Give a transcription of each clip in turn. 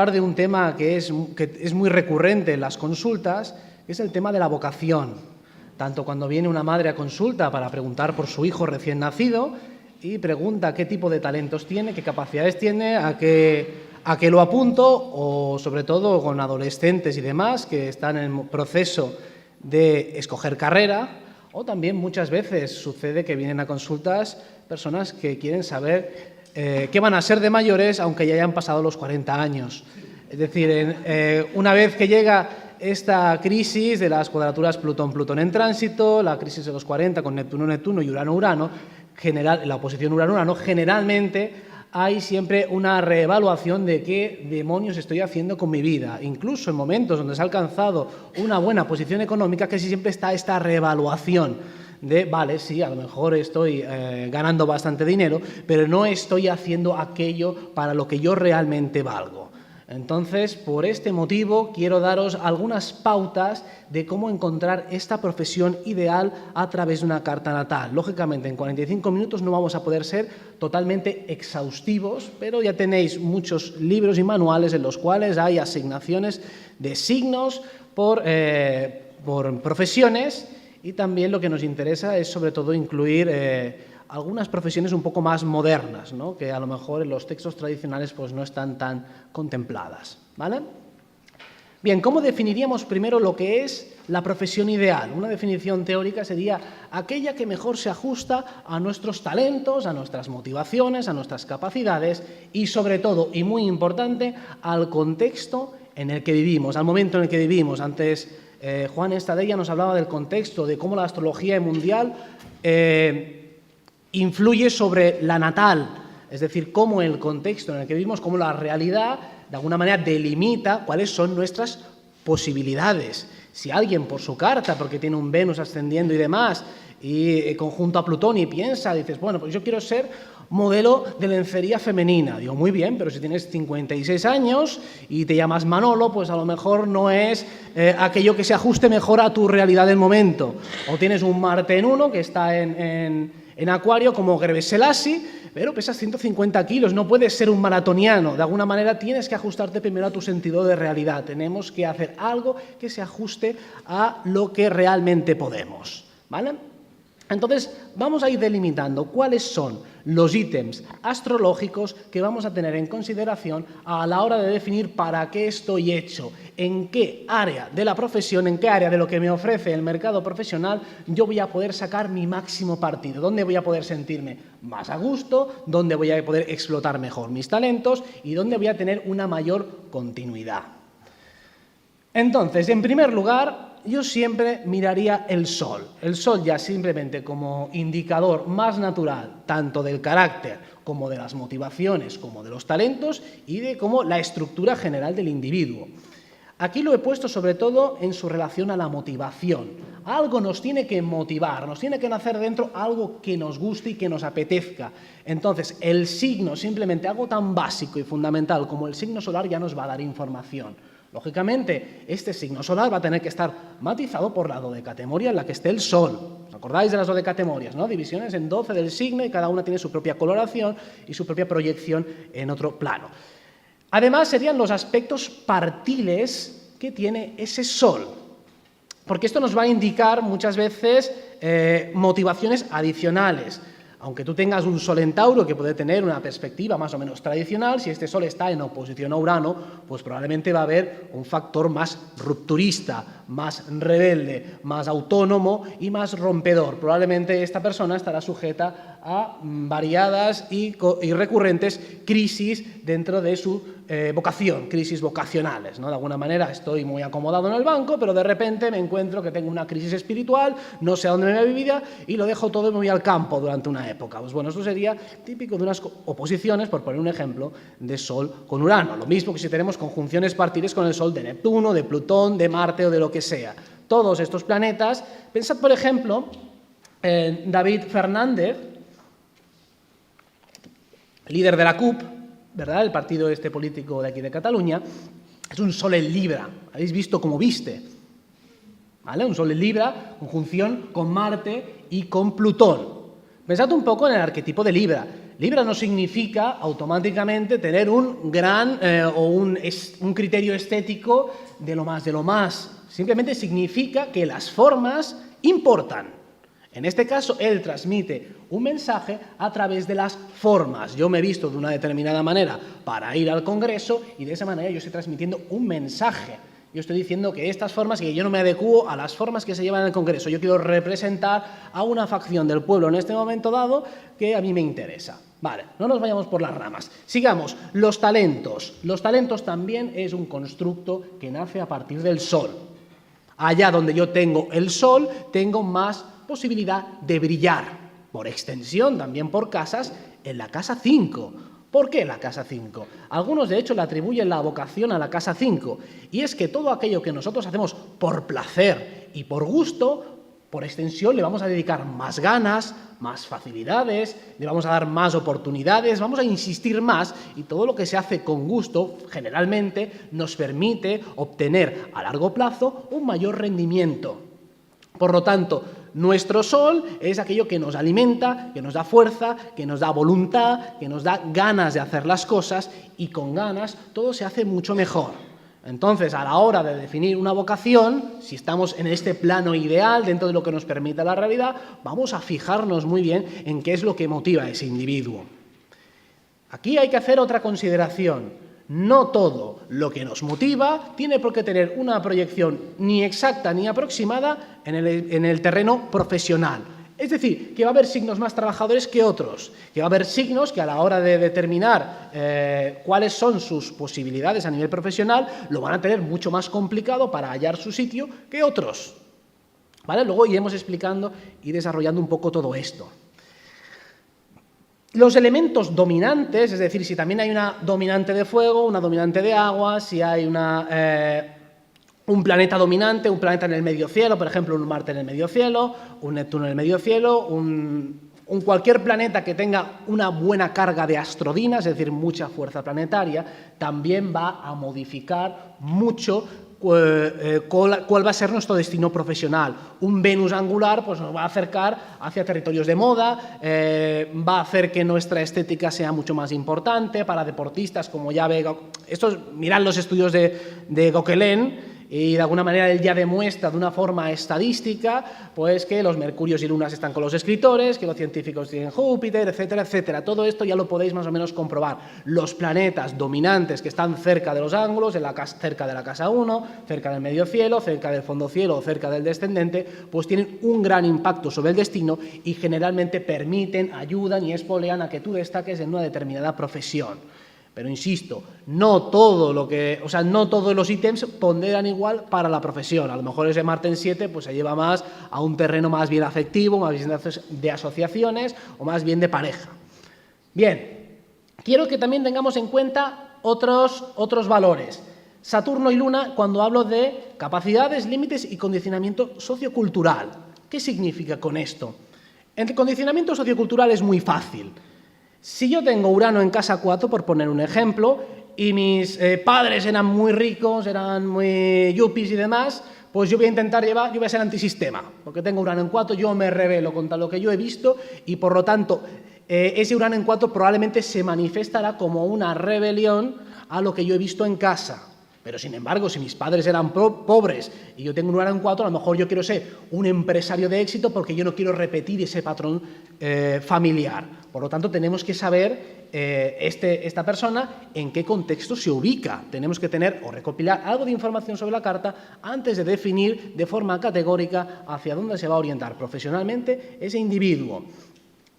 Hablar de un tema que es muy recurrente en las consultas, que es el tema de la vocación. Tanto cuando viene una madre a consulta para preguntar por su hijo recién nacido y pregunta qué tipo de talentos tiene, qué capacidades tiene, a qué lo apunto, o sobre todo con adolescentes y demás que están en el proceso de escoger carrera, o también muchas veces sucede que vienen a consultas personas que quieren saber qué van a ser de mayores aunque ya hayan pasado los 40 años. Es decir, una vez que llega esta crisis de las cuadraturas Plutón-Plutón en tránsito, la crisis de los 40 con Neptuno-Neptuno y Urano-Urano, la oposición Urano-Urano, generalmente hay siempre una reevaluación de qué demonios estoy haciendo con mi vida. Incluso en momentos donde se ha alcanzado una buena posición económica, casi siempre está esta reevaluación de, vale, sí, a lo mejor estoy ganando bastante dinero, pero no estoy haciendo aquello para lo que yo realmente valgo. Entonces, por este motivo, quiero daros algunas pautas de cómo encontrar esta profesión ideal a través de una carta natal. Lógicamente, en 45 minutos no vamos a poder ser totalmente exhaustivos, pero ya tenéis muchos libros y manuales en los cuales hay asignaciones de signos por profesiones, y también lo que nos interesa es sobre todo incluir algunas profesiones un poco más modernas, ¿no? Que a lo mejor en los textos tradicionales pues no están tan contempladas, ¿vale? Bien, ¿cómo definiríamos primero lo que es la profesión ideal? Una definición teórica sería aquella que mejor se ajusta a nuestros talentos, a nuestras motivaciones, a nuestras capacidades y sobre todo, y muy importante, al contexto en el que vivimos, al momento en el que vivimos. Antes Juan Estadella nos hablaba del contexto, de cómo la astrología mundial influye sobre la natal, es decir, cómo el contexto en el que vivimos, cómo la realidad, de alguna manera, delimita cuáles son nuestras posibilidades. Si alguien por su carta, porque tiene un Venus ascendiendo y demás, y conjunto a Plutón y piensa, dices, bueno, pues yo quiero ser modelo de lencería femenina. Digo, muy bien, pero si tienes 56 años y te llamas Manolo, pues a lo mejor no es aquello que se ajuste mejor a tu realidad del momento. O tienes un Marte en 1 que está en Acuario como Gebre Selassie, pero pesas 150 kilos, no puedes ser un maratoniano. De alguna manera tienes que ajustarte primero a tu sentido de realidad. Tenemos que hacer algo que se ajuste a lo que realmente podemos, ¿vale? Entonces, vamos a ir delimitando cuáles son los ítems astrológicos que vamos a tener en consideración a la hora de definir para qué estoy hecho, en qué área de la profesión, en qué área de lo que me ofrece el mercado profesional yo voy a poder sacar mi máximo partido, dónde voy a poder sentirme más a gusto, dónde voy a poder explotar mejor mis talentos y dónde voy a tener una mayor continuidad. Entonces, en primer lugar, yo siempre miraría el Sol. El Sol ya simplemente como indicador más natural, tanto del carácter como de las motivaciones, como de los talentos y de como la estructura general del individuo. Aquí lo he puesto sobre todo en su relación a la motivación. Algo nos tiene que motivar, nos tiene que nacer dentro algo que nos guste y que nos apetezca. Entonces, el signo, simplemente algo tan básico y fundamental como el signo solar ya nos va a dar información. Lógicamente, este signo solar va a tener que estar matizado por la dodecatemoria en la que esté el Sol. ¿Os acordáis de las dodecatemorias, ¿no? Divisiones en 12 del signo y cada una tiene su propia coloración y su propia proyección en otro plano. Además, serían los aspectos partiles que tiene ese Sol, porque esto nos va a indicar muchas veces motivaciones adicionales. Aunque tú tengas un Sol en Tauro que puede tener una perspectiva más o menos tradicional, si este Sol está en oposición a Urano, pues probablemente va a haber un factor más rupturista, más rebelde, más autónomo y más rompedor. Probablemente esta persona estará sujeta a variadas y recurrentes crisis dentro de su vocación, crisis vocacionales, ¿no? De alguna manera estoy muy acomodado en el banco, pero de repente me encuentro que tengo una crisis espiritual, no sé a dónde me va mi vida y lo dejo todo y me voy al campo durante una época. Pues bueno, esto sería típico de unas oposiciones, por poner un ejemplo, de Sol con Urano. Lo mismo que si tenemos conjunciones partiles con el Sol de Neptuno, de Plutón, de Marte o de lo que sea. Todos estos planetas, pensad por ejemplo en David Fernández, líder de la CUP, ¿verdad? El partido este político de aquí de Cataluña, es un Sol en Libra. ¿Habéis visto cómo viste? ¿Vale? Un Sol en Libra, conjunción con Marte y con Plutón. Pensad un poco en el arquetipo de Libra. Libra no significa automáticamente tener un gran o un criterio estético de lo más. Simplemente significa que las formas importan. En este caso, él transmite un mensaje a través de las formas. Yo me he visto de una determinada manera para ir al Congreso y de esa manera yo estoy transmitiendo un mensaje. Yo estoy diciendo que estas formas, que yo no me adecuo a las formas que se llevan en el Congreso. Yo quiero representar a una facción del pueblo en este momento dado que a mí me interesa. Vale, no nos vayamos por las ramas. Sigamos, los talentos. Los talentos también es un constructo que nace a partir del Sol. Allá donde yo tengo el Sol, tengo más posibilidad de brillar. Por extensión, también por casas, en la casa 5. ¿Por qué la casa 5? Algunos, de hecho, le atribuyen la vocación a la casa 5. Y es que todo aquello que nosotros hacemos por placer y por gusto, por extensión, le vamos a dedicar más ganas, más facilidades, le vamos a dar más oportunidades, vamos a insistir más, y todo lo que se hace con gusto, generalmente, nos permite obtener a largo plazo un mayor rendimiento. Por lo tanto, nuestro Sol es aquello que nos alimenta, que nos da fuerza, que nos da voluntad, que nos da ganas de hacer las cosas, y con ganas todo se hace mucho mejor. Entonces, a la hora de definir una vocación, si estamos en este plano ideal, dentro de lo que nos permite la realidad, vamos a fijarnos muy bien en qué es lo que motiva a ese individuo. Aquí hay que hacer otra consideración. No todo lo que nos motiva tiene por qué tener una proyección ni exacta ni aproximada en el terreno profesional. Es decir, que va a haber signos más trabajadores que otros, que va a haber signos que a la hora de determinar cuáles son sus posibilidades a nivel profesional lo van a tener mucho más complicado para hallar su sitio que otros. ¿Vale? Luego iremos explicando y desarrollando un poco todo esto. Los elementos dominantes, es decir, si también hay una dominante de fuego, una dominante de agua, si hay un planeta dominante, un planeta en el medio cielo, por ejemplo, un Marte en el medio cielo, un Neptuno en el medio cielo, cualquier planeta que tenga una buena carga de astrodina, es decir, mucha fuerza planetaria, también va a modificar mucho cuál va a ser nuestro destino profesional. Un Venus angular pues nos va a acercar hacia territorios de moda, va a hacer que nuestra estética sea mucho más importante para deportistas, como ya ve, mirad los estudios de Gauquelin, y de alguna manera él ya demuestra de una forma estadística pues que los Mercurios y Lunas están con los escritores, que los científicos tienen Júpiter, etcétera, etcétera. Todo esto ya lo podéis más o menos comprobar. Los planetas dominantes que están cerca de los ángulos, cerca de la casa 1, cerca del medio cielo, cerca del fondo cielo o cerca del descendente, pues tienen un gran impacto sobre el destino y generalmente permiten, ayudan y espolean a que tú destaques en una determinada profesión. Pero insisto, no todos los ítems ponderan igual para la profesión. A lo mejor ese Marte en 7 pues se lleva más a un terreno más bien afectivo, más bien de asociaciones o más bien de pareja. Bien, quiero que también tengamos en cuenta otros valores. Saturno y Luna, cuando hablo de capacidades, límites y condicionamiento sociocultural. ¿Qué significa con esto? El condicionamiento sociocultural es muy fácil. Si yo tengo Urano en casa 4, por poner un ejemplo, y mis padres eran muy ricos, eran muy yuppies y demás, pues yo voy a ser antisistema, porque tengo Urano en 4, yo me rebelo contra lo que yo he visto y por lo tanto ese Urano en 4 probablemente se manifestará como una rebelión a lo que yo he visto en casa. Pero, sin embargo, si mis padres eran pobres y yo tengo un Urano en 4, a lo mejor yo quiero ser un empresario de éxito porque yo no quiero repetir ese patrón familiar. Por lo tanto, tenemos que saber esta persona en qué contexto se ubica. Tenemos que tener o recopilar algo de información sobre la carta antes de definir de forma categórica hacia dónde se va a orientar profesionalmente ese individuo.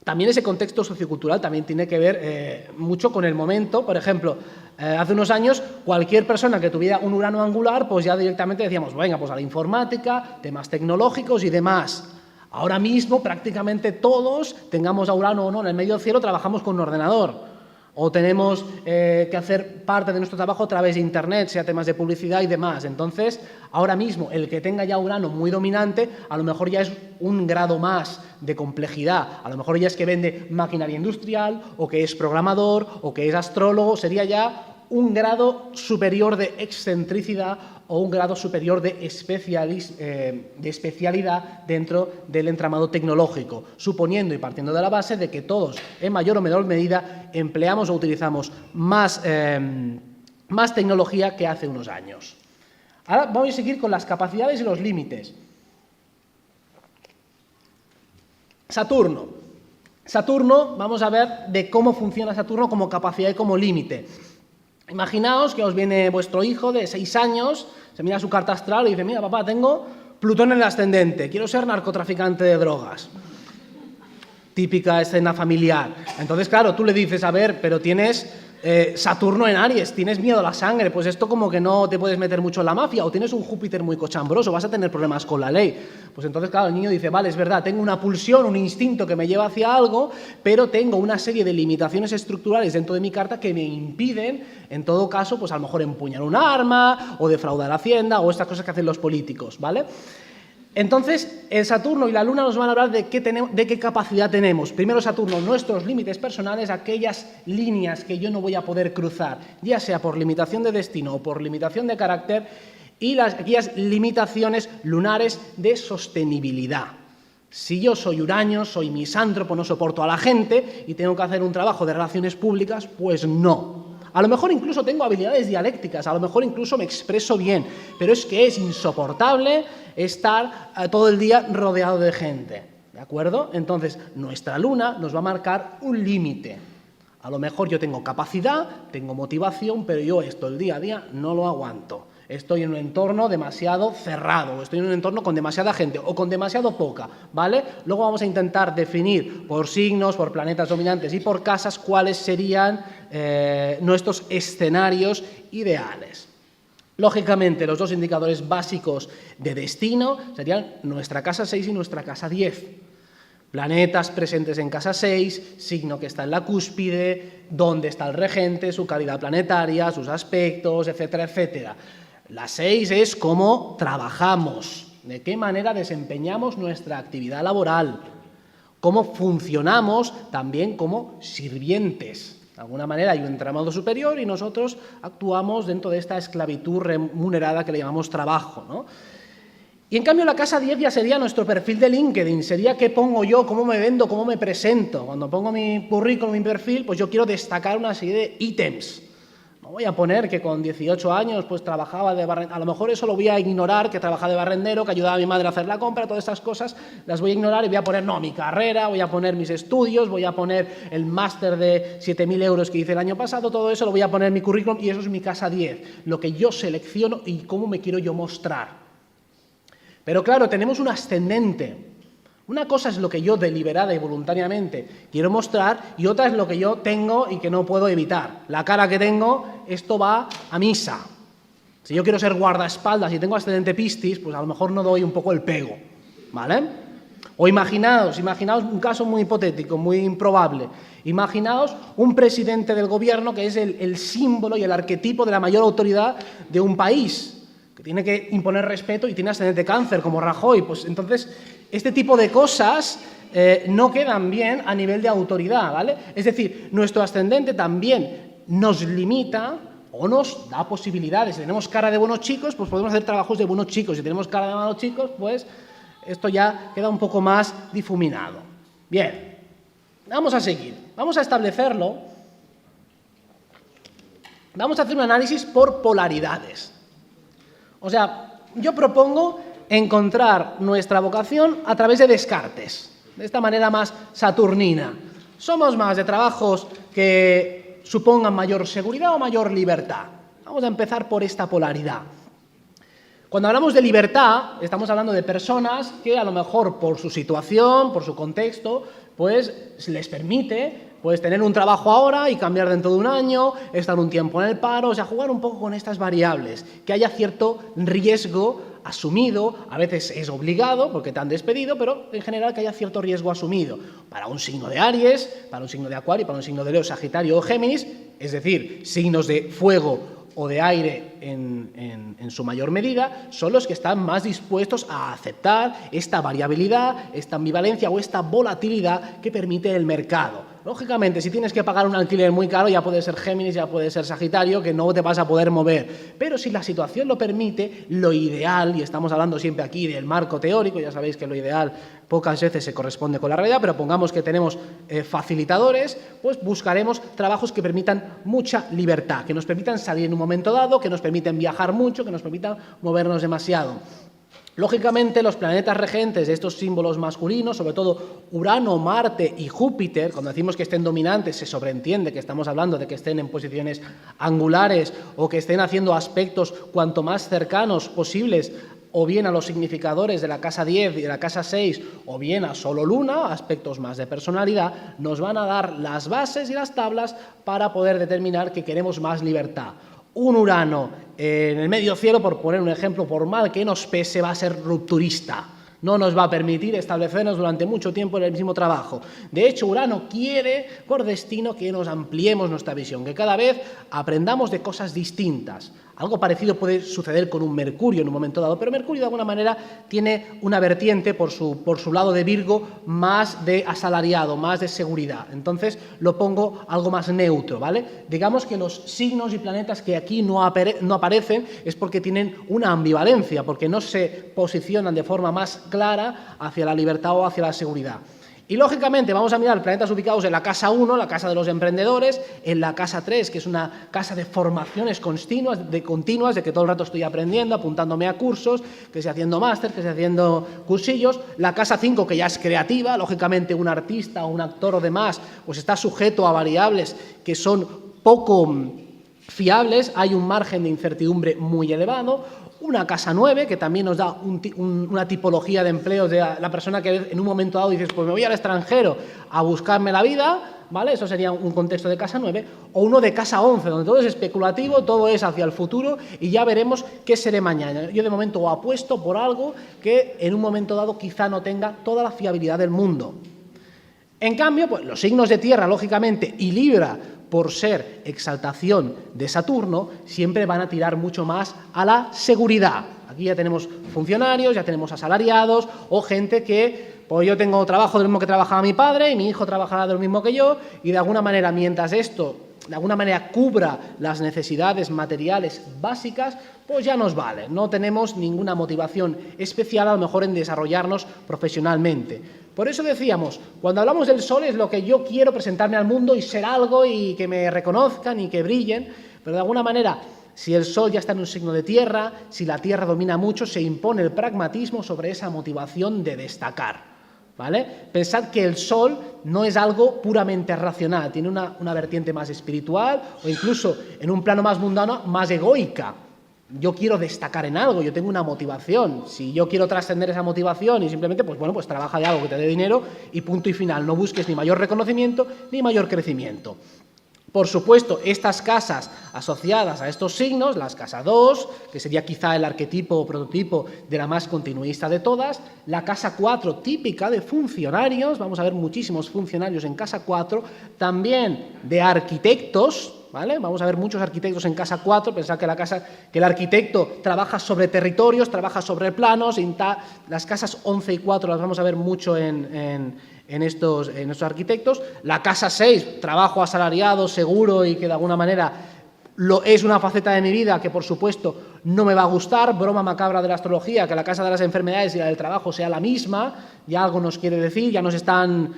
También ese contexto sociocultural también tiene que ver mucho con el momento. Por ejemplo, hace unos años cualquier persona que tuviera un Urano angular, pues ya directamente decíamos, venga, pues a la informática, temas tecnológicos y demás. Ahora mismo prácticamente todos, tengamos a Urano o no en el medio cielo, trabajamos con un ordenador. O tenemos que hacer parte de nuestro trabajo a través de Internet, sea temas de publicidad y demás. Entonces, ahora mismo, el que tenga ya Urano muy dominante, a lo mejor ya es un grado más de complejidad. A lo mejor ya es que vende maquinaria industrial, o que es programador, o que es astrólogo, sería ya un grado superior de excentricidad o un grado superior de especialidad dentro del entramado tecnológico, suponiendo y partiendo de la base de que todos, en mayor o menor medida, empleamos o utilizamos más tecnología que hace unos años. Ahora vamos a seguir con las capacidades y los límites. Saturno. Saturno, vamos a ver de cómo funciona Saturno como capacidad y como límite. Imaginaos que os viene vuestro hijo de 6 años, se mira su carta astral y dice: mira, papá, tengo Plutón en el ascendente, quiero ser narcotraficante de drogas. Típica escena familiar. Entonces, claro, tú le dices: a ver, pero tienes Saturno en Aries, tienes miedo a la sangre, pues esto como que no te puedes meter mucho en la mafia, o tienes un Júpiter muy cochambroso, vas a tener problemas con la ley. Pues entonces, claro, el niño dice: vale, es verdad, tengo una pulsión, un instinto que me lleva hacia algo, pero tengo una serie de limitaciones estructurales dentro de mi carta que me impiden, en todo caso, pues a lo mejor empuñar un arma, o defraudar a Hacienda, o estas cosas que hacen los políticos, ¿vale? Entonces, el Saturno y la Luna nos van a hablar de qué capacidad tenemos. Primero, Saturno, nuestros límites personales, aquellas líneas que yo no voy a poder cruzar, ya sea por limitación de destino o por limitación de carácter, y aquellas limitaciones lunares de sostenibilidad. Si yo soy huraño, soy misántropo, no soporto a la gente y tengo que hacer un trabajo de relaciones públicas, pues no. A lo mejor incluso tengo habilidades dialécticas, a lo mejor incluso me expreso bien, pero es que es insoportable estar todo el día rodeado de gente, ¿de acuerdo? Entonces, nuestra Luna nos va a marcar un límite. A lo mejor yo tengo capacidad, tengo motivación, pero yo esto el día a día no lo aguanto. Estoy en un entorno demasiado cerrado, estoy en un entorno con demasiada gente o con demasiado poca, ¿vale? Luego vamos a intentar definir por signos, por planetas dominantes y por casas cuáles serían nuestros escenarios ideales. Lógicamente, los dos indicadores básicos de destino serían nuestra casa 6 y nuestra casa 10. Planetas presentes en casa 6, signo que está en la cúspide, dónde está el regente, su calidad planetaria, sus aspectos, etcétera, etcétera. La 6 es cómo trabajamos, de qué manera desempeñamos nuestra actividad laboral, cómo funcionamos también como sirvientes. De alguna manera hay un entramado superior y nosotros actuamos dentro de esta esclavitud remunerada que le llamamos trabajo, ¿no? Y en cambio la casa 10 ya sería nuestro perfil de LinkedIn, sería qué pongo yo, cómo me vendo, cómo me presento. Cuando pongo mi currículum, mi perfil, pues yo quiero destacar una serie de ítems. No voy a poner que con 18 años pues trabajaba de barrendero, a lo mejor eso lo voy a ignorar, que trabajaba de barrendero, que ayudaba a mi madre a hacer la compra, todas estas cosas las voy a ignorar y voy a poner, no, mi carrera, voy a poner mis estudios, voy a poner el máster de 7.000 euros que hice el año pasado, todo eso lo voy a poner en mi currículum y eso es mi casa 10, lo que yo selecciono y cómo me quiero yo mostrar. Pero claro, tenemos un ascendente. Una cosa es lo que yo deliberada y voluntariamente quiero mostrar y otra es lo que yo tengo y que no puedo evitar. La cara que tengo, esto va a misa. Si yo quiero ser guardaespaldas y tengo ascendente Piscis, pues a lo mejor no doy un poco el pego, ¿vale? O imaginaos un caso muy hipotético, muy improbable. Imaginaos un presidente del gobierno que es el símbolo y el arquetipo de la mayor autoridad de un país, que tiene que imponer respeto y tiene ascendente Cáncer, como Rajoy. Pues entonces, este tipo de cosas no quedan bien a nivel de autoridad, ¿vale? Es decir, nuestro ascendente también nos limita o nos da posibilidades. Si tenemos cara de buenos chicos, pues podemos hacer trabajos de buenos chicos. Si tenemos cara de malos chicos, pues esto ya queda un poco más difuminado. Bien, vamos a seguir. Vamos a establecerlo. Vamos a hacer un análisis por polaridades. O sea, yo propongo encontrar nuestra vocación a través de descartes, de esta manera más saturnina. ¿Somos más de trabajos que supongan mayor seguridad o mayor libertad? Vamos a empezar por esta polaridad. Cuando hablamos de libertad, estamos hablando de personas que a lo mejor por su situación, por su contexto, pues les permite tener un trabajo ahora y cambiar dentro de un año, estar un tiempo en el paro, o sea, jugar un poco con estas variables, que haya cierto riesgo asumido, a veces es obligado porque te han despedido, pero en general que haya cierto riesgo asumido. Para un signo de Aries, para un signo de Acuario, para un signo de Leo, Sagitario o Géminis, es decir, signos de fuego o de aire en su mayor medida, son los que están más dispuestos a aceptar esta variabilidad, esta ambivalencia o esta volatilidad que permite el mercado. Lógicamente, si tienes que pagar un alquiler muy caro, ya puede ser Géminis, ya puede ser Sagitario, que no te vas a poder mover. Pero si la situación lo permite, lo ideal, y estamos hablando siempre aquí del marco teórico, ya sabéis que lo ideal pocas veces se corresponde con la realidad, pero pongamos que tenemos facilitadores, pues buscaremos trabajos que permitan mucha libertad, que nos permitan salir en un momento dado, que nos permitan viajar mucho, que nos permitan movernos demasiado. Lógicamente, los planetas regentes de estos símbolos masculinos, sobre todo Urano, Marte y Júpiter, cuando decimos que estén dominantes, se sobreentiende que estamos hablando de que estén en posiciones angulares o que estén haciendo aspectos cuanto más cercanos posibles o bien a los significadores de la casa 10 y de la casa 6, o bien a solo Luna, aspectos más de personalidad, nos van a dar las bases y las tablas para poder determinar que queremos más libertad. Un Urano en el medio cielo, por poner un ejemplo, por mal que nos pese, va a ser rupturista. No nos va a permitir establecernos durante mucho tiempo en el mismo trabajo. De hecho, Urano quiere, por destino, que nos ampliemos nuestra visión, que cada vez aprendamos de cosas distintas. Algo parecido puede suceder con un Mercurio en un momento dado, pero Mercurio de alguna manera tiene una vertiente por su lado de Virgo más de asalariado, más de seguridad. Entonces lo pongo algo más neutro, ¿vale? Digamos que los signos y planetas que aquí no aparecen es porque tienen una ambivalencia, porque no se posicionan de forma más clara hacia la libertad o hacia la seguridad. Y lógicamente vamos a mirar planetas ubicados en la casa 1, la casa de los emprendedores, en la casa 3, que es una casa de formaciones continuas, de que todo el rato estoy aprendiendo, apuntándome a cursos, que estoy haciendo máster, que estoy haciendo cursillos. La casa 5, que ya es creativa, lógicamente un artista o un actor o demás, pues está sujeto a variables que son poco fiables, hay un margen de incertidumbre muy elevado. Una casa 9, que también nos da una tipología de empleo de la persona que en un momento dado dices, pues me voy al extranjero a buscarme la vida, ¿vale? Eso sería un contexto de casa 9. O uno de casa 11, donde todo es especulativo, todo es hacia el futuro y ya veremos qué seré mañana. Yo de momento apuesto por algo que en un momento dado quizá no tenga toda la fiabilidad del mundo. En cambio, pues los signos de tierra, lógicamente, y Libra, por ser exaltación de Saturno, siempre van a tirar mucho más a la seguridad. Aquí ya tenemos funcionarios, ya tenemos asalariados o gente que, pues yo tengo trabajo de lo mismo que trabajaba mi padre y mi hijo trabajará de lo mismo que yo y de alguna manera, mientras esto de alguna manera cubra las necesidades materiales básicas, pues ya nos vale. No tenemos ninguna motivación especial a lo mejor en desarrollarnos profesionalmente. Por eso decíamos, cuando hablamos del sol es lo que yo quiero presentarme al mundo y ser algo y que me reconozcan y que brillen, pero de alguna manera, si el sol ya está en un signo de tierra, si la tierra domina mucho, se impone el pragmatismo sobre esa motivación de destacar. ¿Vale? Pensad que el sol no es algo puramente racional, tiene una vertiente más espiritual o incluso en un plano más mundano, más egoica. Yo quiero destacar en algo, yo tengo una motivación. Si yo quiero trascender esa motivación y simplemente, pues bueno, pues trabaja de algo que te dé dinero y punto y final. No busques ni mayor reconocimiento ni mayor crecimiento. Por supuesto, estas casas asociadas a estos signos, las casa 2, que sería quizá el arquetipo o prototipo de la más continuista de todas, la casa 4, típica de funcionarios, vamos a ver muchísimos funcionarios en casa 4, también de arquitectos, ¿vale? Vamos a ver muchos arquitectos en casa 4, pensad que el arquitecto trabaja sobre territorios, trabaja sobre planos, las casas 11 y 4 las vamos a ver mucho en estos arquitectos. La casa 6, trabajo asalariado, seguro y que de alguna manera es una faceta de mi vida que por supuesto no me va a gustar, broma macabra de la astrología, que la casa de las enfermedades y la del trabajo sea la misma, ya algo nos quiere decir, ya nos están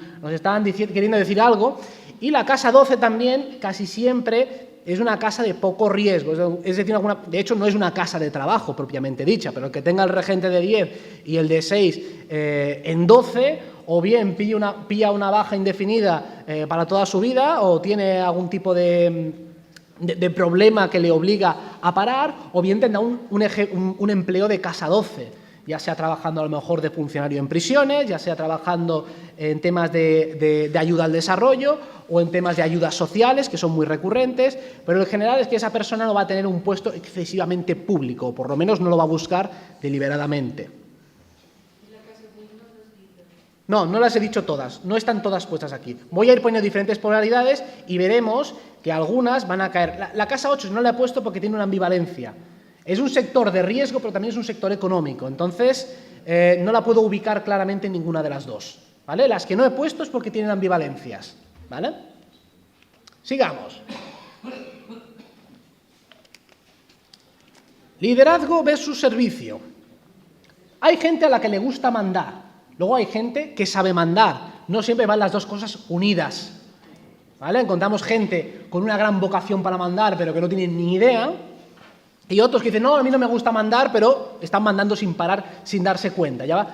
queriendo decir algo. Y la casa 12 también, casi siempre, es una casa de poco riesgo, es decir, de hecho no es una casa de trabajo propiamente dicha, pero el que tenga el regente de 10 y el de 6 en 12, o bien pilla una baja indefinida para toda su vida, o tiene algún tipo de problema que le obliga a parar, o bien tendrá un empleo de casa 12, ya sea trabajando a lo mejor de funcionario en prisiones, ya sea trabajando en temas de ayuda al desarrollo o en temas de ayudas sociales, que son muy recurrentes, pero en general es que esa persona no va a tener un puesto excesivamente público, o por lo menos no lo va a buscar deliberadamente. No, no las he dicho todas, no están todas puestas aquí. Voy a ir poniendo diferentes polaridades y veremos que algunas van a caer. La casa 8 no la he puesto porque tiene una ambivalencia. Es un sector de riesgo, pero también es un sector económico. Entonces, no la puedo ubicar claramente en ninguna de las dos, ¿vale? Las que no he puesto es porque tienen ambivalencias, ¿vale? Sigamos. Liderazgo versus servicio. Hay gente a la que le gusta mandar, luego hay gente que sabe mandar. No siempre van las dos cosas unidas, ¿vale? Encontramos gente con una gran vocación para mandar, pero que no tienen ni idea, y otros que dicen, no, a mí no me gusta mandar, pero están mandando sin parar, sin darse cuenta, ¿ya va?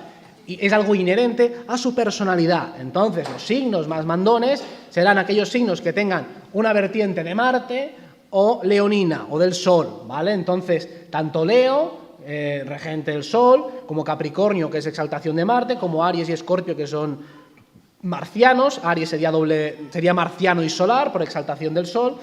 Y es algo inherente a su personalidad. Entonces, los signos más mandones serán aquellos signos que tengan una vertiente de Marte o leonina, o del Sol, ¿vale? Entonces, tanto Leo, regente del Sol, como Capricornio, que es exaltación de Marte, como Aries y Escorpio, que son marcianos. Aries sería marciano y solar, por exaltación del Sol.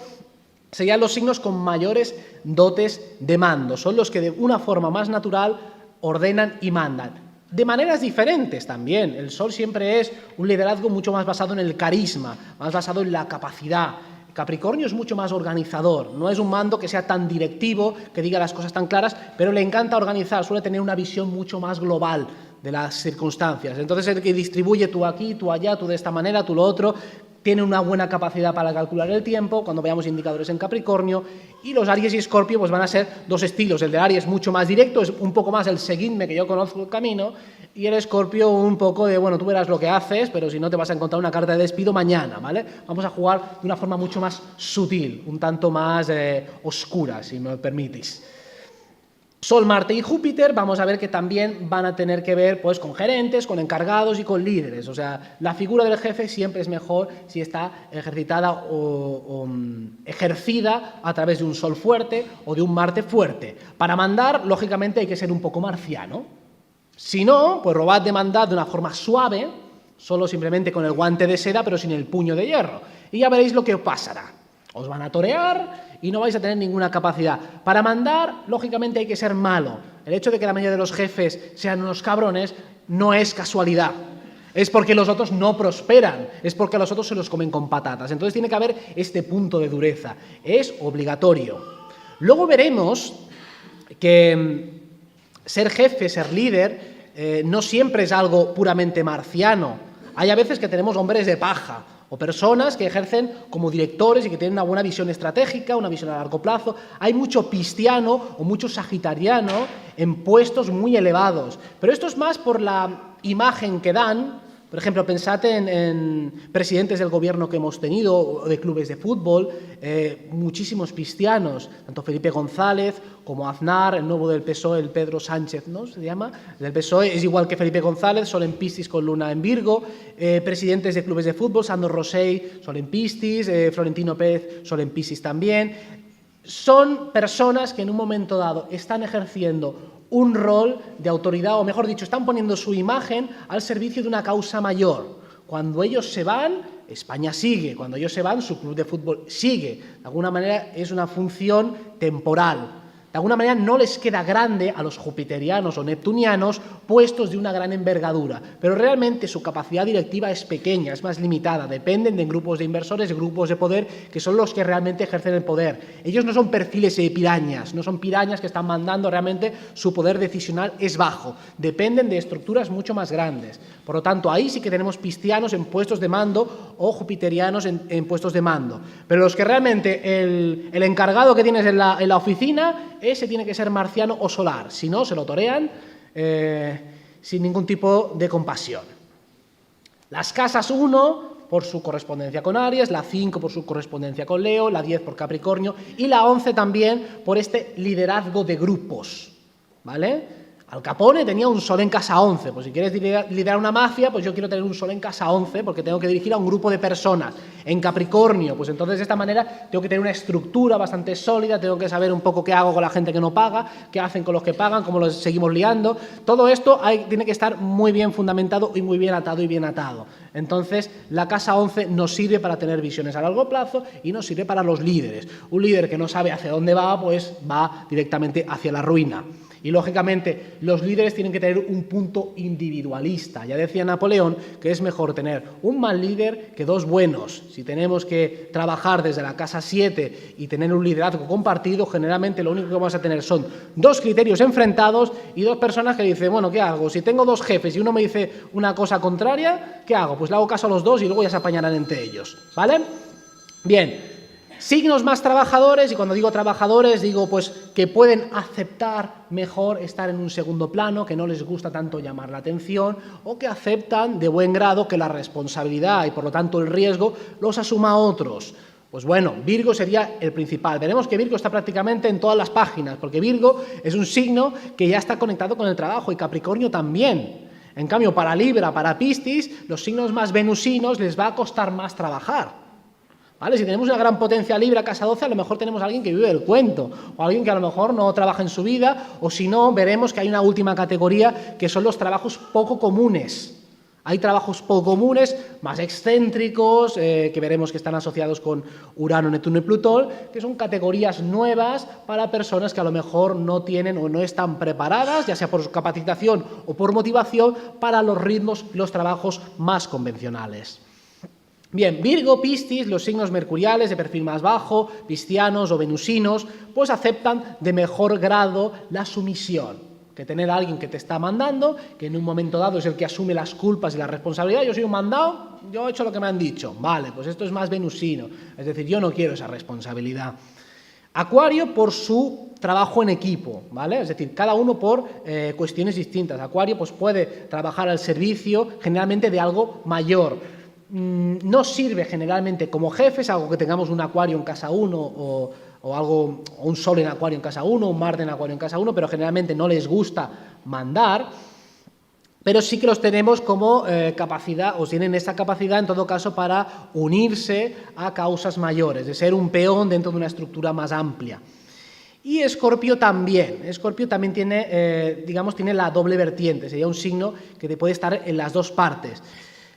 Serían los signos con mayores dotes de mando. Son los que de una forma más natural ordenan y mandan. De maneras diferentes también. El Sol siempre es un liderazgo mucho más basado en el carisma, más basado en la capacidad. Capricornio es mucho más organizador, no es un mando que sea tan directivo, que diga las cosas tan claras, pero le encanta organizar, suele tener una visión mucho más global de las circunstancias. Entonces, el que distribuye tú aquí, tú allá, tú de esta manera, tú lo otro, tiene una buena capacidad para calcular el tiempo, cuando veamos indicadores en Capricornio, y los Aries y Escorpio pues van a ser dos estilos. El de Aries es mucho más directo, es un poco más el seguidme, que yo conozco el camino, y el Escorpio un poco de, bueno, tú verás lo que haces, pero si no te vas a encontrar una carta de despido mañana, ¿vale? Vamos a jugar de una forma mucho más sutil, un tanto más oscura, si me permitís. Sol, Marte y Júpiter, vamos a ver que también van a tener que ver pues, con gerentes, con encargados y con líderes. O sea, la figura del jefe siempre es mejor si está ejercitada o ejercida a través de un Sol fuerte o de un Marte fuerte. Para mandar, lógicamente, hay que ser un poco marciano. Si no, pues robad de mandar de una forma suave, solo simplemente con el guante de seda, pero sin el puño de hierro. Y ya veréis lo que pasará. Os van a torear y no vais a tener ninguna capacidad. Para mandar, lógicamente, hay que ser malo. El hecho de que la mayoría de los jefes sean unos cabrones no es casualidad. Es porque los otros no prosperan, es porque a los otros se los comen con patatas. Entonces tiene que haber este punto de dureza. Es obligatorio. Luego veremos que ser jefe, ser líder, no siempre es algo puramente marciano. Hay a veces que tenemos hombres de paja, o personas que ejercen como directores y que tienen una buena visión estratégica, una visión a largo plazo. Hay mucho pisciano o mucho sagitariano en puestos muy elevados, pero esto es más por la imagen que dan. Por ejemplo, pensad en presidentes del gobierno que hemos tenido, o de clubes de fútbol, muchísimos piscianos, tanto Felipe González como Aznar, el nuevo del PSOE, el Pedro Sánchez, ¿no? Se llama, del PSOE, es igual que Felipe González, Sol en Piscis con Luna en Virgo, presidentes de clubes de fútbol, Sandro Rosell, Sol en Piscis, Florentino Pérez, Sol en Piscis también. Son personas que en un momento dado están ejerciendo un rol de autoridad, o mejor dicho, están poniendo su imagen al servicio de una causa mayor. Cuando ellos se van, España sigue. Cuando ellos se van, su club de fútbol sigue. De alguna manera es una función temporal. De alguna manera no les queda grande a los jupiterianos o neptunianos puestos de una gran envergadura, pero realmente su capacidad directiva es pequeña, es más limitada, dependen de grupos de inversores, grupos de poder, que son los que realmente ejercen el poder. Ellos no son perfiles de pirañas, no son pirañas que están mandando, realmente su poder decisional es bajo, dependen de estructuras mucho más grandes. Por lo tanto, ahí sí que tenemos piscianos en puestos de mando o jupiterianos en puestos de mando. Pero los que realmente el encargado que tienes en la oficina, ese tiene que ser marciano o solar, si no, se lo torean sin ningún tipo de compasión. Las casas 1 por su correspondencia con Aries, la 5 por su correspondencia con Leo, la 10 por Capricornio y la 11 también por este liderazgo de grupos, ¿vale? Al Capone tenía un Sol en casa 11, pues si quieres liderar una mafia, pues yo quiero tener un Sol en casa 11 porque tengo que dirigir a un grupo de personas. En Capricornio, pues entonces de esta manera tengo que tener una estructura bastante sólida, tengo que saber un poco qué hago con la gente que no paga, qué hacen con los que pagan, cómo los seguimos liando. Todo esto tiene que estar muy bien fundamentado y muy bien atado y bien atado. Entonces la casa 11 nos sirve para tener visiones a largo plazo y nos sirve para los líderes. Un líder que no sabe hacia dónde va, pues va directamente hacia la ruina. Y, lógicamente, los líderes tienen que tener un punto individualista. Ya decía Napoleón que es mejor tener un mal líder que dos buenos. Si tenemos que trabajar desde la casa 7 y tener un liderazgo compartido, generalmente lo único que vamos a tener son dos criterios enfrentados y dos personas que dicen, bueno, ¿qué hago? Si tengo dos jefes y uno me dice una cosa contraria, ¿qué hago? Pues le hago caso a los dos y luego ya se apañarán entre ellos, ¿vale? Bien. Signos más trabajadores, y cuando digo trabajadores digo pues que pueden aceptar mejor estar en un segundo plano, que no les gusta tanto llamar la atención o que aceptan de buen grado que la responsabilidad y por lo tanto el riesgo los asuma otros. Pues bueno, Virgo sería el principal. Veremos que Virgo está prácticamente en todas las páginas, porque Virgo es un signo que ya está conectado con el trabajo y Capricornio también. En cambio, para Libra, para Piscis, los signos más venusinos les va a costar más trabajar. ¿Vale? Si tenemos una gran potencia Libra, casa 12, a lo mejor tenemos a alguien que vive del cuento, o alguien que a lo mejor no trabaja en su vida, o si no, veremos que hay una última categoría que son los trabajos poco comunes. Hay trabajos poco comunes, más excéntricos, que veremos que están asociados con Urano, Neptuno y Plutón, que son categorías nuevas para personas que a lo mejor no tienen o no están preparadas, ya sea por su capacitación o por motivación, para los ritmos y los trabajos más convencionales. Bien, Virgo, Piscis, los signos mercuriales de perfil más bajo, piscianos o venusinos, pues aceptan de mejor grado la sumisión, que tener a alguien que te está mandando, que en un momento dado es el que asume las culpas y la responsabilidad. Yo soy un mandado, yo he hecho lo que me han dicho. Vale, pues esto es más venusino, es decir, yo no quiero esa responsabilidad. Acuario por su trabajo en equipo, ¿vale? Es decir, cada uno por cuestiones distintas. Acuario pues puede trabajar al servicio generalmente de algo mayor. No sirve generalmente como jefe, es algo que tengamos un Acuario en casa 1 o un Sol en Acuario en casa 1, un Marte en Acuario en casa 1, pero generalmente no les gusta mandar, pero sí que los tenemos como capacidad, o tienen esa capacidad en todo caso para unirse a causas mayores, de ser un peón dentro de una estructura más amplia. Y Escorpio también tiene, tiene la doble vertiente, sería un signo que puede estar en las dos partes.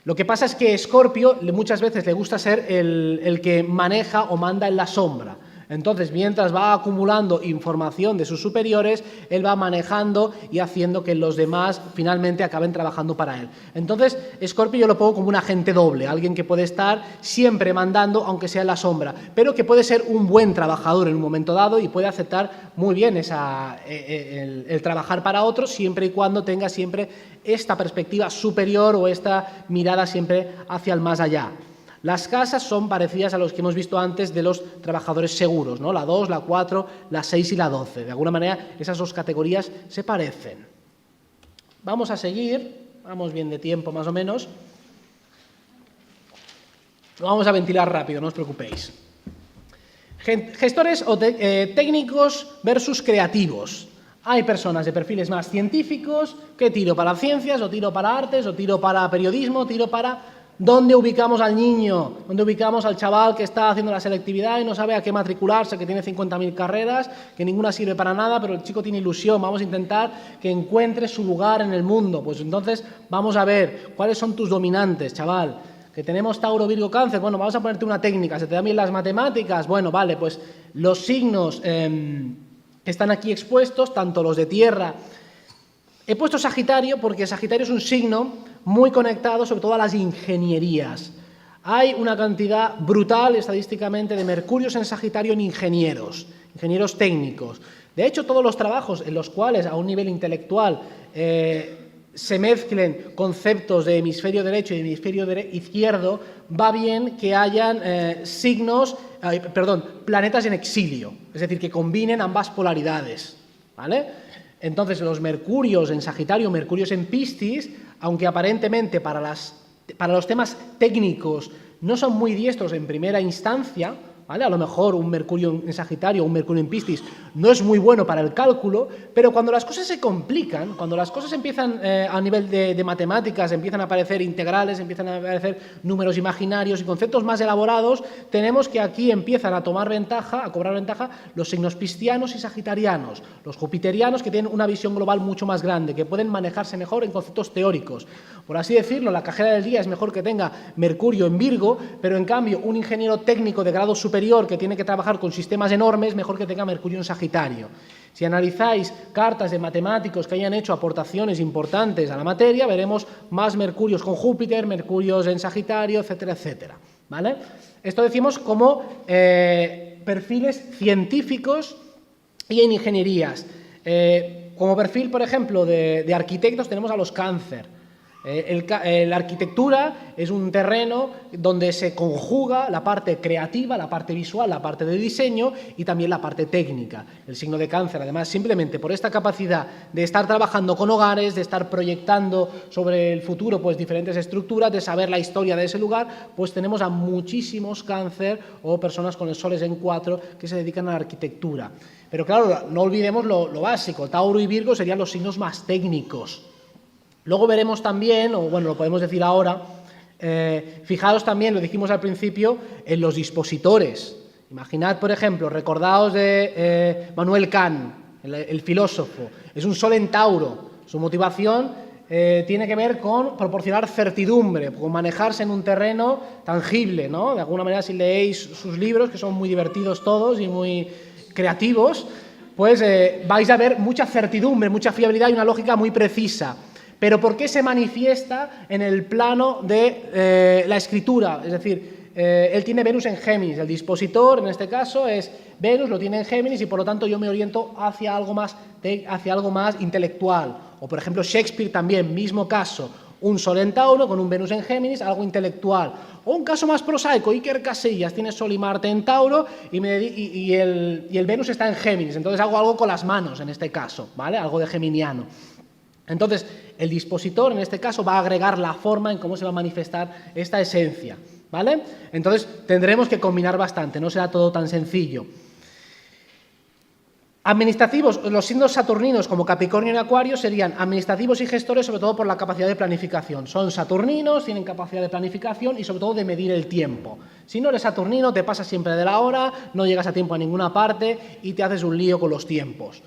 Lo que pasa es que Escorpio muchas veces le gusta ser el que maneja o manda en la sombra. Entonces, mientras va acumulando información de sus superiores, él va manejando y haciendo que los demás finalmente acaben trabajando para él. Entonces, Escorpio yo lo pongo como un agente doble, alguien que puede estar siempre mandando, aunque sea en la sombra, pero que puede ser un buen trabajador en un momento dado y puede aceptar muy bien el trabajar para otros, siempre y cuando tenga siempre esta perspectiva superior o esta mirada siempre hacia el más allá. Las casas son parecidas a los que hemos visto antes de los trabajadores seguros, ¿no? La 2, la 4, la 6 y la 12. De alguna manera, esas dos categorías se parecen. Vamos a seguir, vamos bien de tiempo más o menos. Lo vamos a ventilar rápido, no os preocupéis. Gestores o técnicos versus creativos. Hay personas de perfiles más científicos que tiro para ciencias, o tiro para artes, o tiro para periodismo, tiro para... ¿Dónde ubicamos al niño? ¿Dónde ubicamos al chaval que está haciendo la selectividad y no sabe a qué matricularse, que tiene 50.000 carreras, que ninguna sirve para nada, pero el chico tiene ilusión? Vamos a intentar que encuentre su lugar en el mundo. Pues entonces vamos a ver cuáles son tus dominantes, chaval. Que tenemos Tauro, Virgo, Cáncer. Bueno, vamos a ponerte una técnica. ¿Se te dan bien las matemáticas? Bueno, vale, pues los signos que están aquí expuestos, tanto los de tierra... He puesto Sagitario porque Sagitario es un signo muy conectado sobre todo a las ingenierías. Hay una cantidad brutal estadísticamente de mercurios en Sagitario en ingenieros técnicos. De hecho, todos los trabajos en los cuales a un nivel intelectual se mezclen conceptos de hemisferio derecho y hemisferio izquierdo, va bien que hayan planetas en exilio, es decir, que combinen ambas polaridades, ¿vale? Entonces, los mercurios en Sagitario, mercurios en Piscis, aunque aparentemente para los temas técnicos no son muy diestros en primera instancia, ¿vale? A lo mejor un Mercurio en Sagitario o un Mercurio en Piscis no es muy bueno para el cálculo, pero cuando las cosas se complican, cuando las cosas empiezan a nivel de matemáticas, empiezan a aparecer integrales, empiezan a aparecer números imaginarios y conceptos más elaborados, tenemos que aquí empiezan a cobrar ventaja los signos piscianos y sagitarianos, los jupiterianos que tienen una visión global mucho más grande, que pueden manejarse mejor en conceptos teóricos. Por así decirlo, la cajera del día es mejor que tenga Mercurio en Virgo, pero en cambio un ingeniero técnico de grado superior que tiene que trabajar con sistemas enormes, mejor que tenga Mercurio en Sagitario. Si analizáis cartas de matemáticos que hayan hecho aportaciones importantes a la materia, veremos más Mercurios con Júpiter, Mercurios en Sagitario, etcétera, etcétera, ¿vale? Esto decimos como perfiles científicos y en ingenierías. Como perfil, por ejemplo, de arquitectos tenemos a los Cáncer. La arquitectura es un terreno donde se conjuga la parte creativa, la parte visual, la parte de diseño y también la parte técnica. El signo de Cáncer, además, simplemente por esta capacidad de estar trabajando con hogares, de estar proyectando sobre el futuro pues diferentes estructuras, de saber la historia de ese lugar, pues tenemos a muchísimos Cáncer o personas con el Sol en 4 que se dedican a la arquitectura. Pero claro, no olvidemos lo básico, Tauro y Virgo serían los signos más técnicos. Luego veremos también, o bueno, lo podemos decir ahora, fijaos también, lo dijimos al principio, en los dispositores. Imaginad, por ejemplo, recordaos de Manuel Kant, el filósofo, es un Sol en Tauro, su motivación tiene que ver con proporcionar certidumbre, con manejarse en un terreno tangible, ¿no? De alguna manera, si leéis sus libros, que son muy divertidos todos y muy creativos, pues vais a ver mucha certidumbre, mucha fiabilidad y una lógica muy precisa. Pero ¿por qué se manifiesta en el plano de la escritura? Es decir, él tiene Venus en Géminis, el dispositor en este caso es Venus, lo tiene en Géminis y por lo tanto yo me oriento hacia algo más intelectual. O por ejemplo Shakespeare también, mismo caso, un Sol en Tauro con un Venus en Géminis, algo intelectual. O un caso más prosaico, Iker Casillas tiene Sol y Marte en Tauro y el Venus está en Géminis, entonces hago algo con las manos en este caso, ¿vale? Algo de geminiano. Entonces, el dispositor, en este caso, va a agregar la forma en cómo se va a manifestar esta esencia, ¿vale? Entonces, tendremos que combinar bastante, no será todo tan sencillo. Administrativos, los signos saturninos como Capricornio y Acuario serían administrativos y gestores, sobre todo por la capacidad de planificación. Son saturninos, tienen capacidad de planificación y sobre todo de medir el tiempo. Si no eres saturnino, te pasas siempre de la hora, no llegas a tiempo a ninguna parte y te haces un lío con los tiempos.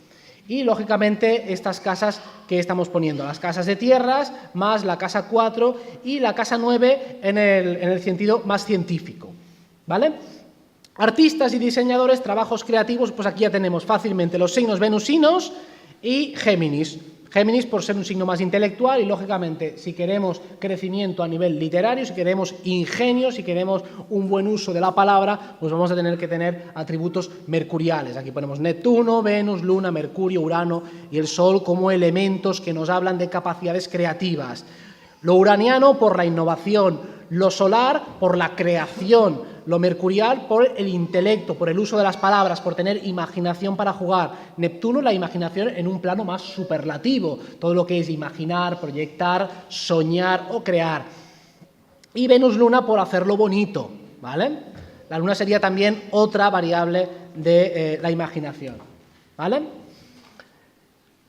Y, lógicamente, estas casas que estamos poniendo, las casas de tierras, más la casa 4 y la casa 9 en el sentido más científico, ¿vale? Artistas y diseñadores, trabajos creativos, pues aquí ya tenemos fácilmente los signos venusinos y Géminis. Géminis por ser un signo más intelectual y, lógicamente, si queremos crecimiento a nivel literario, si queremos ingenio, si queremos un buen uso de la palabra, pues vamos a tener que tener atributos mercuriales. Aquí ponemos Neptuno, Venus, Luna, Mercurio, Urano y el Sol como elementos que nos hablan de capacidades creativas. Lo uraniano por la innovación, lo solar por la creación, lo mercurial por el intelecto, por el uso de las palabras, por tener imaginación para jugar. Neptuno, la imaginación en un plano más superlativo, todo lo que es imaginar, proyectar, soñar o crear. Y Venus-Luna por hacerlo bonito, ¿vale? La Luna sería también otra variable de la imaginación, ¿vale?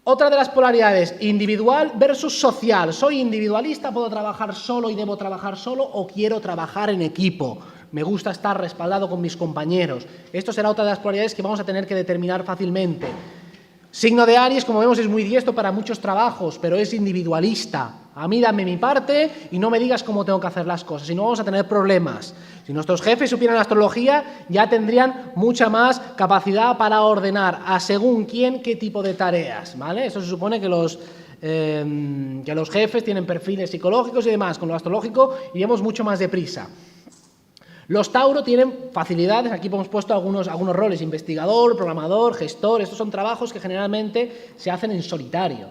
Otra de las polaridades, individual versus social. Soy individualista, puedo trabajar solo y debo trabajar solo o quiero trabajar en equipo. Me gusta estar respaldado con mis compañeros. Esto será otra de las polaridades que vamos a tener que determinar fácilmente. Signo de Aries, como vemos, es muy diestro para muchos trabajos, pero es individualista. A mí dame mi parte y no me digas cómo tengo que hacer las cosas, si no vamos a tener problemas. Si nuestros jefes supieran astrología, ya tendrían mucha más capacidad para ordenar a según quién qué tipo de tareas, ¿vale? Eso se supone que los jefes tienen perfiles psicológicos y demás. Con lo astrológico iremos mucho más deprisa. Los Tauro tienen facilidades, aquí hemos puesto algunos roles, investigador, programador, gestor, estos son trabajos que generalmente se hacen en solitario.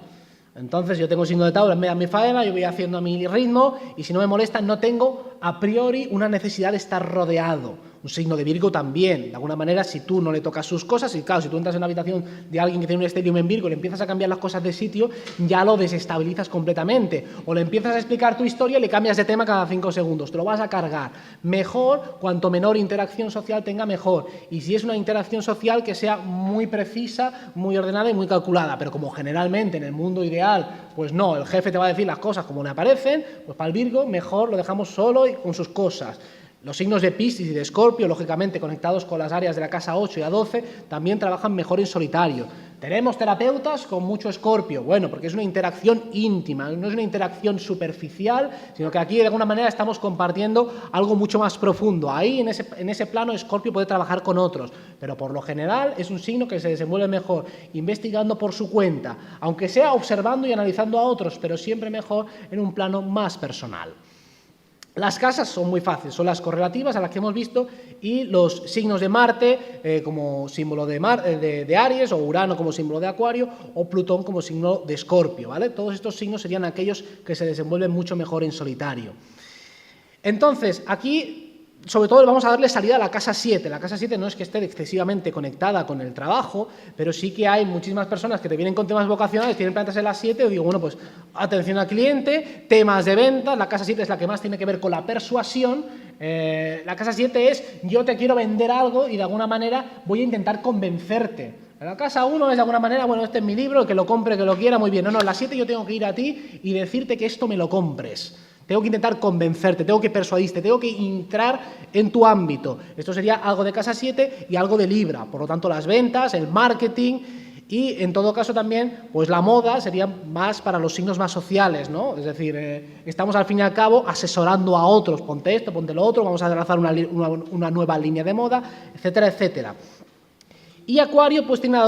Entonces yo tengo un signo de Tauro en medio de mi faena, yo voy haciendo a mi ritmo y si no me molesta no tengo a priori una necesidad de estar rodeado. Un signo de Virgo también, de alguna manera si tú no le tocas sus cosas, y claro, si tú entras en la habitación de alguien que tiene un estelium en Virgo y le empiezas a cambiar las cosas de sitio, ya lo desestabilizas completamente. O le empiezas a explicar tu historia y le cambias de tema cada 5 segundos, te lo vas a cargar. Mejor, cuanto menor interacción social tenga, mejor. Y si es una interacción social que sea muy precisa, muy ordenada y muy calculada. Pero como generalmente en el mundo ideal, pues no, el jefe te va a decir las cosas como le aparecen, pues para el Virgo mejor lo dejamos solo y con sus cosas. Los signos de Piscis y de Escorpio, lógicamente conectados con las áreas de la casa 8 y a 12, también trabajan mejor en solitario. Tenemos terapeutas con mucho Escorpio, bueno, porque es una interacción íntima, no es una interacción superficial, sino que aquí de alguna manera estamos compartiendo algo mucho más profundo. Ahí en ese plano Escorpio puede trabajar con otros, pero por lo general es un signo que se desenvuelve mejor investigando por su cuenta, aunque sea observando y analizando a otros, pero siempre mejor en un plano más personal. Las casas son muy fáciles, son las correlativas a las que hemos visto y los signos de Marte como símbolo de Aries, o Urano como símbolo de Acuario, o Plutón como signo de Escorpio, ¿vale? Todos estos signos serían aquellos que se desenvuelven mucho mejor en solitario. Entonces, aquí sobre todo vamos a darle salida a la casa 7. La casa 7 no es que esté excesivamente conectada con el trabajo, pero sí que hay muchísimas personas que te vienen con temas vocacionales, tienen plantas en la 7, y digo, bueno, pues atención al cliente, temas de ventas. La casa 7 es la que más tiene que ver con la persuasión. La casa 7 es, yo te quiero vender algo y de alguna manera voy a intentar convencerte. La casa 1 es de alguna manera, bueno, este es mi libro, el que lo compre, que lo quiera, muy bien. No, la 7 yo tengo que ir a ti y decirte que esto me lo compres. Tengo que intentar convencerte, tengo que persuadirte, tengo que entrar en tu ámbito. Esto sería algo de casa 7 y algo de Libra. Por lo tanto, las ventas, el marketing y, en todo caso, también, pues la moda sería más para los signos más sociales, ¿no? Es decir, estamos al fin y al cabo asesorando a otros. Ponte esto, ponte lo otro, vamos a lanzar una nueva línea de moda, etcétera, etcétera. Y Acuario pues tiene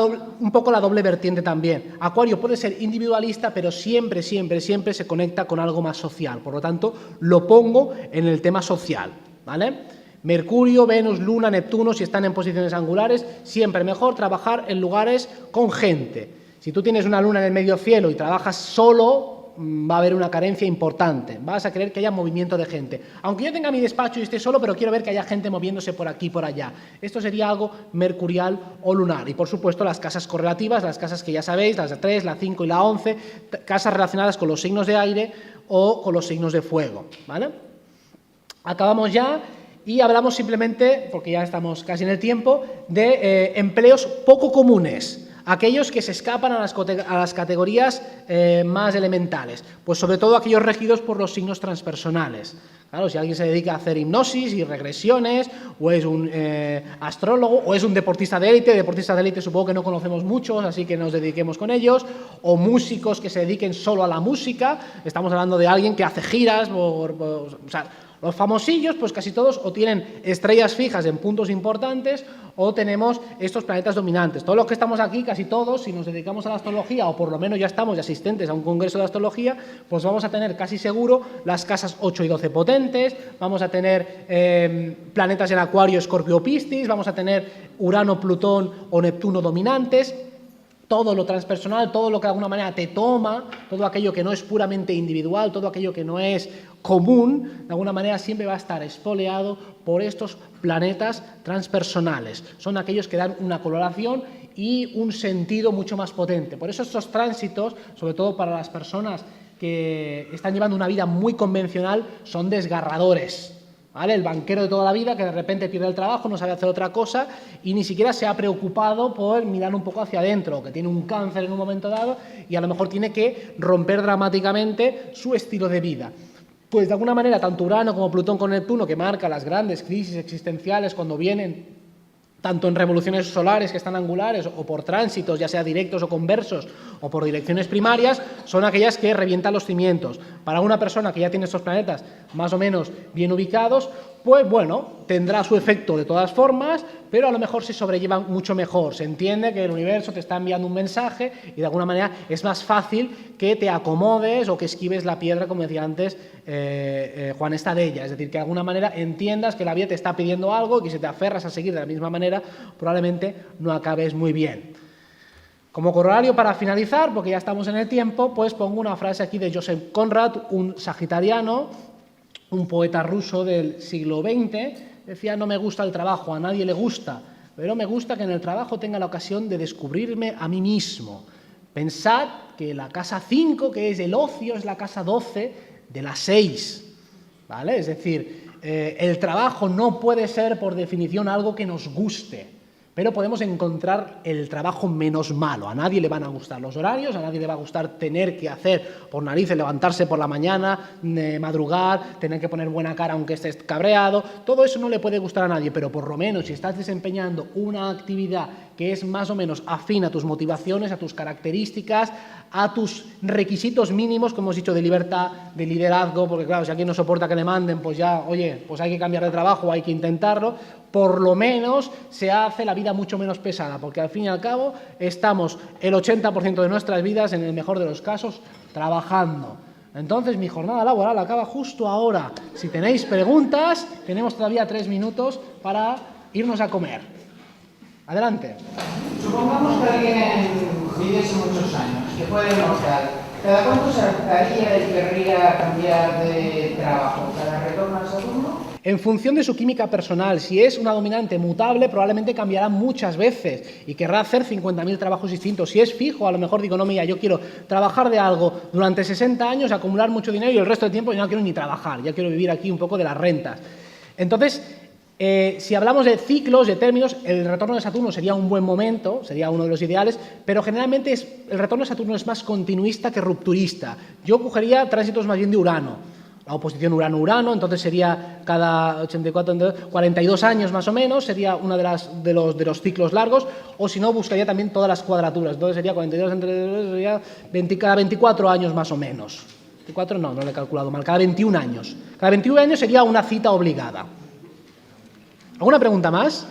un poco la doble vertiente también. Acuario puede ser individualista, pero siempre se conecta con algo más social. Por lo tanto, lo pongo en el tema social, ¿vale? Mercurio, Venus, Luna, Neptuno, si están en posiciones angulares, siempre mejor trabajar en lugares con gente. Si tú tienes una luna en el medio cielo y trabajas solo, va a haber una carencia importante, vas a querer que haya movimiento de gente. Aunque yo tenga mi despacho y esté solo, pero quiero ver que haya gente moviéndose por aquí y por allá. Esto sería algo mercurial o lunar. Y por supuesto las casas correlativas, las casas que ya sabéis, las de 3, la 5 y la 11, casas relacionadas con los signos de aire o con los signos de fuego, ¿vale? Acabamos ya y hablamos simplemente, porque ya estamos casi en el tiempo, de empleos poco comunes. Aquellos que se escapan a las categorías más elementales, pues sobre todo aquellos regidos por los signos transpersonales. Claro, si alguien se dedica a hacer hipnosis y regresiones, o es un astrólogo, o es un deportista de élite supongo que no conocemos muchos, así que nos dediquemos con ellos, o músicos que se dediquen solo a la música, estamos hablando de alguien que hace giras, o sea, los famosillos, pues casi todos o tienen estrellas fijas en puntos importantes o tenemos estos planetas dominantes. Todos los que estamos aquí, casi todos, si nos dedicamos a la astrología o por lo menos ya estamos de asistentes a un congreso de astrología, pues vamos a tener casi seguro las casas 8 y 12 potentes, vamos a tener planetas en Acuario, Escorpio, Piscis, vamos a tener Urano, Plutón o Neptuno dominantes. Todo lo transpersonal, todo lo que de alguna manera te toma, todo aquello que no es puramente individual, todo aquello que no es común, de alguna manera siempre va a estar espoleado por estos planetas transpersonales. Son aquellos que dan una coloración y un sentido mucho más potente. Por eso estos tránsitos, sobre todo para las personas que están llevando una vida muy convencional, son desgarradores. ¿Vale? El banquero de toda la vida que de repente pierde el trabajo, no sabe hacer otra cosa y ni siquiera se ha preocupado por mirar un poco hacia adentro, o que tiene un cáncer en un momento dado y a lo mejor tiene que romper dramáticamente su estilo de vida. Pues de alguna manera, tanto Urano como Plutón con Neptuno, que marca las grandes crisis existenciales cuando vienen tanto en revoluciones solares que están angulares o por tránsitos, ya sea directos o conversos, o por direcciones primarias, son aquellas que revientan los cimientos. Para una persona que ya tiene estos planetas más o menos bien ubicados, pues bueno, tendrá su efecto de todas formas, pero a lo mejor se sobrellevan mucho mejor. Se entiende que el universo te está enviando un mensaje y de alguna manera es más fácil que te acomodes o que esquives la piedra, como decía antes Juan Estadella. Es decir, que de alguna manera entiendas que la vida te está pidiendo algo y que si te aferras a seguir de la misma manera, probablemente no acabes muy bien. Como corolario, para finalizar, porque ya estamos en el tiempo, pues pongo una frase aquí de Joseph Conrad, un sagitariano, un poeta ruso del siglo XX, decía: no me gusta el trabajo, a nadie le gusta, pero me gusta que en el trabajo tenga la ocasión de descubrirme a mí mismo. Pensad que la casa 5, que es el ocio, es la casa 12 de la 6, ¿vale? Es decir, el trabajo no puede ser por definición algo que nos guste. pero podemos encontrar el trabajo menos malo. A nadie le van a gustar los horarios, a nadie le va a gustar tener que hacer por narices, levantarse por la mañana, madrugar, tener que poner buena cara aunque estés cabreado. Todo eso no le puede gustar a nadie, pero por lo menos si estás desempeñando una actividad que es más o menos afín a tus motivaciones, a tus características, a tus requisitos mínimos, como hemos dicho, de libertad, de liderazgo, porque claro, si alguien no soporta que le manden, pues ya, oye, pues hay que cambiar de trabajo, hay que intentarlo, por lo menos se hace la vida mucho menos pesada, porque al fin y al cabo estamos el 80% de nuestras vidas, en el mejor de los casos, trabajando. Entonces, mi jornada laboral acaba justo ahora. Si tenéis preguntas, tenemos todavía 3 minutos para irnos a comer. Adelante. Supongamos que alguien viviese muchos años, que fuera inmortal. ¿Cada cuánto se adaptaría y querría cambiar de trabajo? ¿Cada retorno a Saturno? En función de su química personal, si es una dominante mutable, probablemente cambiará muchas veces y querrá hacer 50.000 trabajos distintos. Si es fijo, a lo mejor digo, no, mira, yo quiero trabajar de algo durante 60 años, acumular mucho dinero y el resto del tiempo yo no quiero ni trabajar, ya quiero vivir aquí un poco de las rentas. Entonces, si hablamos de ciclos, de términos, el retorno de Saturno sería un buen momento, sería uno de los ideales, pero generalmente el retorno de Saturno es más continuista que rupturista. Yo cogería tránsitos más bien de Urano. La oposición Urano-Urano, entonces sería cada 84, 42 años más o menos, sería uno de los ciclos largos, o si no, buscaría también todas las cuadraturas, entonces sería 42 entre sería cada 24 años más o menos. 24 no lo he calculado mal, cada 21 años. Cada 21 años sería una cita obligada. ¿Alguna pregunta más?